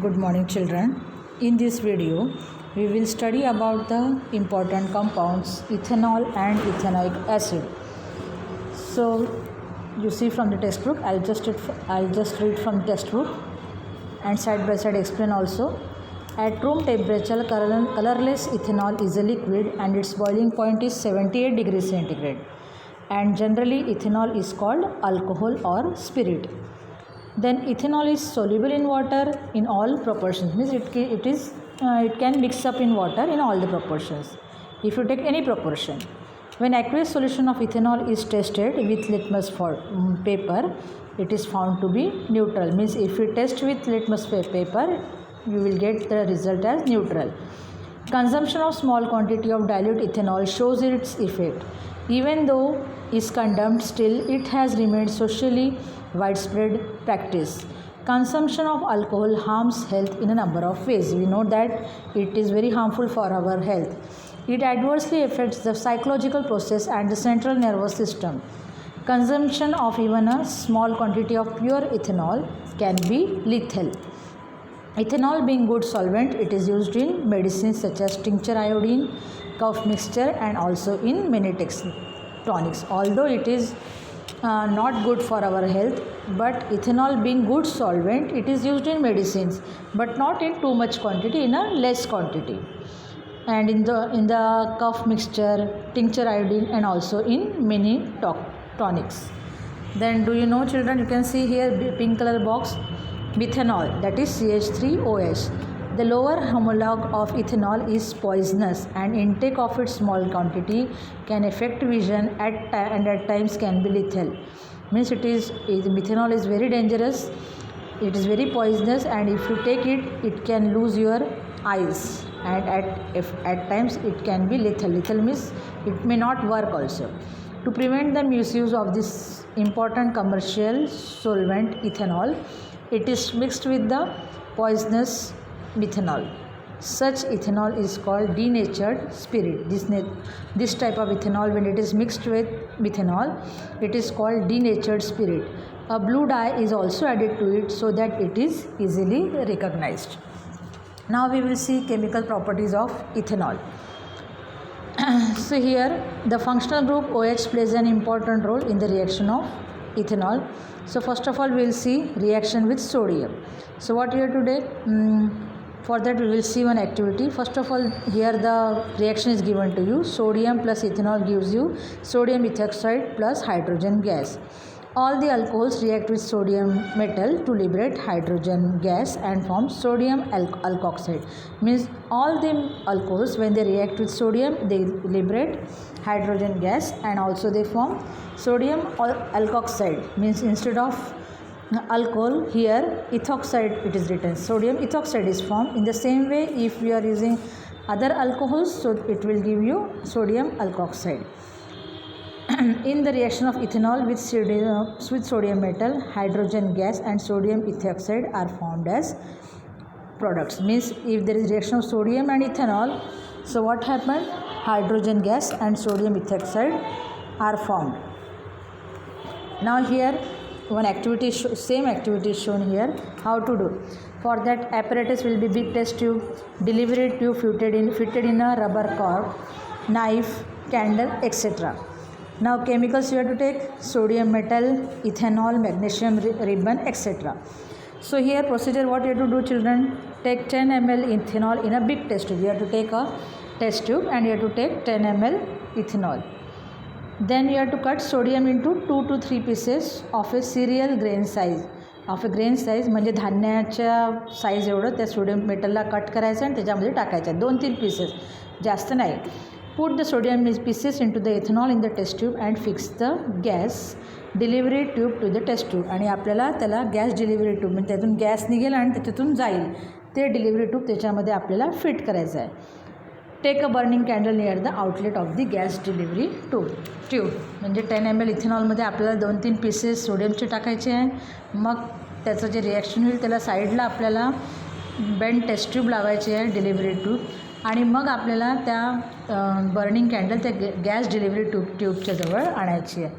Good morning children. In this video we will study about the important compounds ethanol and ethanoic acid. So you see from the textbook, I'll just read from the textbook and side by side explain also. At room temperature, colorless ethanol is a liquid and its boiling point is 78 degrees centigrade, and generally ethanol is called alcohol or spirit. Then ethanol is soluble in water in all proportions, means it can mix up in water in all the proportions if you take any proportion. When aqueous solution of ethanol is tested with litmus paper, it is found to be neutral, means if you test with litmus paper you will get the result as neutral. Consumption of small quantity of dilute ethanol shows its effect. Even though is condemned, still it has remained socially widespread practice. Consumption of alcohol harms health in a number of ways. We know that it is very harmful for our health. It adversely affects the psychological process and the central nervous system. Consumption of even a small quantity of pure ethanol can be lethal. Ethanol being good solvent, it is used in medicines such as tincture iodine, cough mixture, and also in many tonics. Although it is not good for our health, but ethanol being good solvent, it is used in medicines but not in too much quantity, in a less quantity, and in the cough mixture, tincture iodine, and also in many tonics. Then do you know children, you can see here pink color box, methanol, that is CH3OH. The lower homologue of ethanol is poisonous, and intake of its small quantity can affect vision and at times can be lethal. Means methanol is very dangerous, it is very poisonous, and if you take it, it can lose your eyes, and at times it can be lethal. Lethal means it may not work also. To prevent the misuse of this important commercial solvent ethanol, it is mixed with the poisonous methanol. Such ethanol is called denatured spirit. This type of ethanol, when it is mixed with methanol, it is called denatured spirit. A blue dye is also added to it so that it is easily recognized. Now we will see chemical properties of ethanol. So here the functional group OH plays an important role in the reaction of ethanol. So first of all we will see reaction with sodium. So what you have to do? For that we will see one activity. First of all, here the reaction is given to you. Sodium plus ethanol gives you sodium ethoxide plus hydrogen gas. All the alcohols react with sodium metal to liberate hydrogen gas and form sodium alkoxide. Means all the alcohols, when they react with sodium, they liberate hydrogen gas and also they form sodium alkoxide. Means instead of alcohol, here ethoxide it is written, sodium ethoxide is formed. In the same way, if we are using other alcohols, so it will give you sodium alkoxide. In the reaction of ethanol with sodium metal, hydrogen gas and sodium ethoxide are formed as products. Means if there is reaction of sodium and ethanol, so what happened? Hydrogen gas and sodium ethoxide are formed. Now here one activity, same activity is shown here. How to do? For that, apparatus will be big test tube, delivery tube fitted in a rubber cork, knife, candle, etc. Now chemicals you have to take: sodium metal, ethanol, magnesium ribbon, etc. So here procedure, what you have to do children? Take 10 ml ethanol in a big test tube. You have to take a test tube and you have to take 10 ml ethanol. Then you have to cut sodium into 2 to 3 pieces of a cereal grain size. म्हणजे धान्याच्या size एवढं त्या sodium मेटलला cut करायचं आणि त्याच्यामध्ये टाकायचं 2-3 pieces, जास्त नाही. Put the sodium pieces into the ethanol in the test tube and fix the gas delivery tube to the test tube. आणि आपल्याला त्याला गॅस डिलिव्हरी ट्यूब, म्हणजे त्यातून गॅस निघेल आणि त्याच्यातून जाईल ते डिलिव्हरी ट्यूब त्याच्यामध्ये आपल्याला फिट करायचं आहे. Take a burning candle near the outlet of the gas delivery tube. म्हणजे 10 ml इथेनॉलमध्ये आपल्याला 2-3 पीसेस सोडियमचे टाकायचे आहे. मग त्याचं जे रिॲक्शन होईल त्याला साईडला आपल्याला बेंड टेस्ट ट्यूब लावायची आहे, डिलिव्हरी ट्यूब, आणि मग आपल्याला त्या बर्निंग कॅन्डल त्या गॅस डिलिव्हरी ट्यूबच्या जवळ आणायची आहे.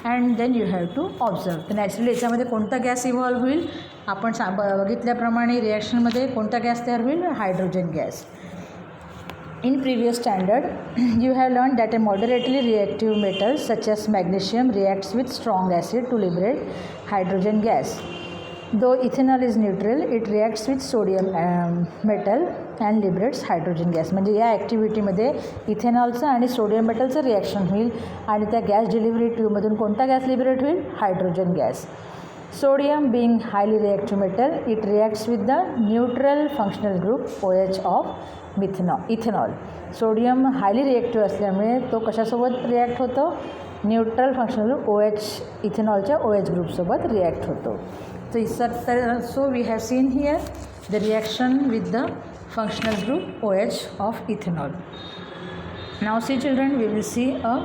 And then you have to observe. तर नॅचरली याच्यामध्ये कोणता गॅस इव्हॉल्व होईल? आपण बघितल्याप्रमाणे रिॲक्शनमध्ये कोणता गॅस तयार होईल? Hydrogen gas. In previous standard, you have learned that a moderately reactive metal such as magnesium reacts with strong acid to liberate hydrogen gas. Though ethanol is neutral, it reacts with sodium metal and liberates hydrogen gas. म्हणजे या ॲक्टिव्हिटीमध्ये इथेनॉलचं आणि sodium मेटलचं reaction होईल आणि त्या gas delivery ट्यूबमधून कोणता gas liberate होईल? Hydrogen gas. Sodium being highly reactive metal, it reacts with the neutral functional group OH of ethanol. Sodium highly reactive असल्यामुळे तो कशासोबत रिॲक्ट होतो? न्यूट्रल फंक्शनल ग्रुप OH इथेनॉलच्या OH ग्रुपसोबत रिॲक्ट होतो. So we have seen here the reaction with the functional group OH of ethanol. Now see children, we will see a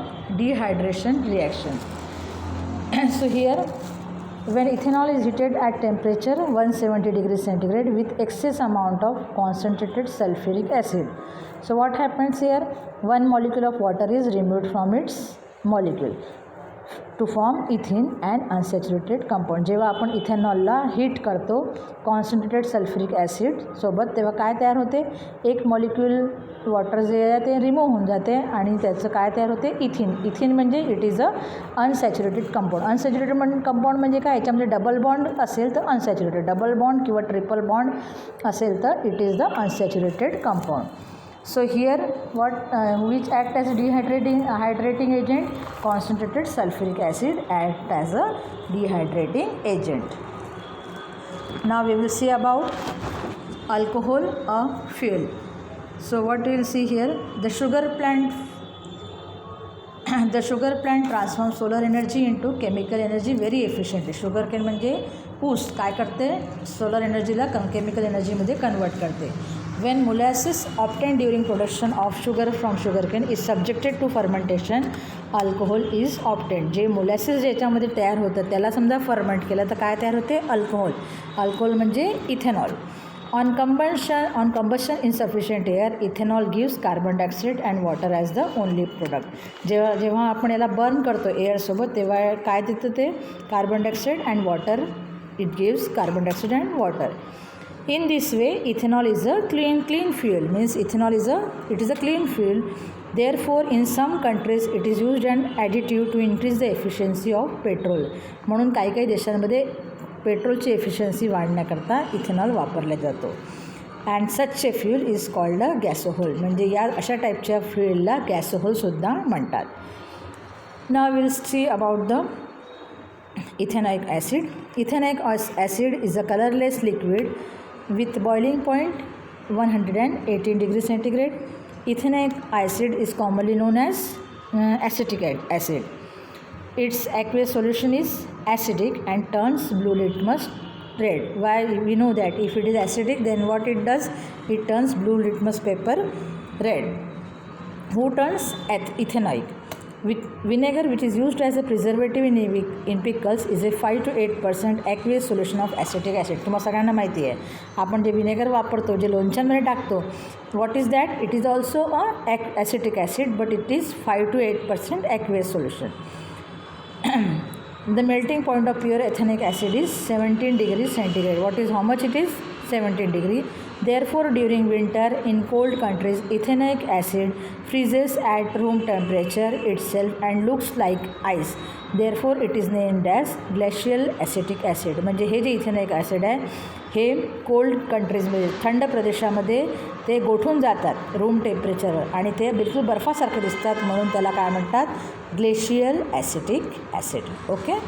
dehydration reaction. So here, when ethanol is heated at temperature 170 degrees centigrade with excess amount of concentrated sulfuric acid. So what happens here? One molecule of water is removed from its molecule to form ethene and unsaturated compound. जेव्हा आपण इथेनॉलला heat करतो concentrated sulphuric acid सोबत, तेव्हा काय तयार होते? एक molecule water जे आहे ते रिमूव्ह होऊन जाते आणि त्याचं काय तयार होते? इथिन. इथिन म्हणजे it is a unsaturated compound. Unsaturated compound म्हणजे काय? याच्यामध्ये डबल बॉन्ड असेल तर अनसॅच्युरेटेड, डबल बॉन्ड किंवा ट्रिपल बॉन्ड असेल तर it is the unsaturated compound. So here which act as a hydrating agent? Concentrated sulfuric acid act as a dehydrating agent. Now we will see about alcohol, a fuel. So what we will see here, the sugar plant transforms solar energy into chemical energy very efficiently. Sugarcane म्हणजे ऊस काय करते? Solar एनर्जीला chemical एनर्जीमध्ये convert करते. When molasses obtained during production of sugar from sugarcane is subjected to fermentation, alcohol is obtained. J molasses ज्याच्यामध्ये तयार होतं त्याला समजा फर्मेंट केलं तर काय तयार होते? अल्कोहोल. अल्कोहोल म्हणजे ethanol. On combustion in sufficient air, ethanol gives carbon dioxide and water as the only product. जेव्हा आपण याला बर्न करतो एअरसोबत तेव्हा काय देतं ते? Carbon dioxide and water. It gives carbon dioxide and water. In this way, ethanol is a clean fuel. Means ethanol is a clean fuel. Therefore, in some countries, it is used an additive to increase the efficiency of petrol. म्हणून काही देशांमध्ये पेट्रोलची efficiency वाढण्याकरता ethanol वापरला जातो. And such a fuel is called a gasohol. म्हणजे या अशा टाईपच्या फ्युएलला गॅसोहोलसुद्धा म्हणतात. Now will see about the ethanoic acid. Ethanoic acid is a colourless liquid with boiling point 118 degrees centigrade. Ethanoic acid is commonly known as acetic acid. Its aqueous solution is acidic and turns blue litmus red. Why we know that? If it is acidic, then what it does? It turns blue litmus paper red. Who turns ethanoic? Vinegar, which is used as a preservative in pickles, is a 5 to 8% aqueous solution of acetic acid. तुम्हाला सगळ्यांना माहिती आहे आपण जे vinegar वापरतो, जे लोणच्यांमध्ये टाकतो, what is that? It is also a acetic acid, but it is 5 to 8% aqueous solution. The melting point of pure ethanoic acid is 17 degrees centigrade. What is how much it is? 17 degree. Therefore, during winter in cold countries, ethanoic acid freezes at room temperature itself and looks like ice. Therefore, it is named as glacial acetic acid. म्हणजे हे जे ethanoic acid आहे हे cold कंट्रीजमध्ये, थंड प्रदेशामध्ये ते गोठून जातात room टेम्परेचरवर आणि ते बिलकुल बर्फासारखे दिसतात, म्हणून त्याला काय म्हणतात? Glacial acetic acid. ओके.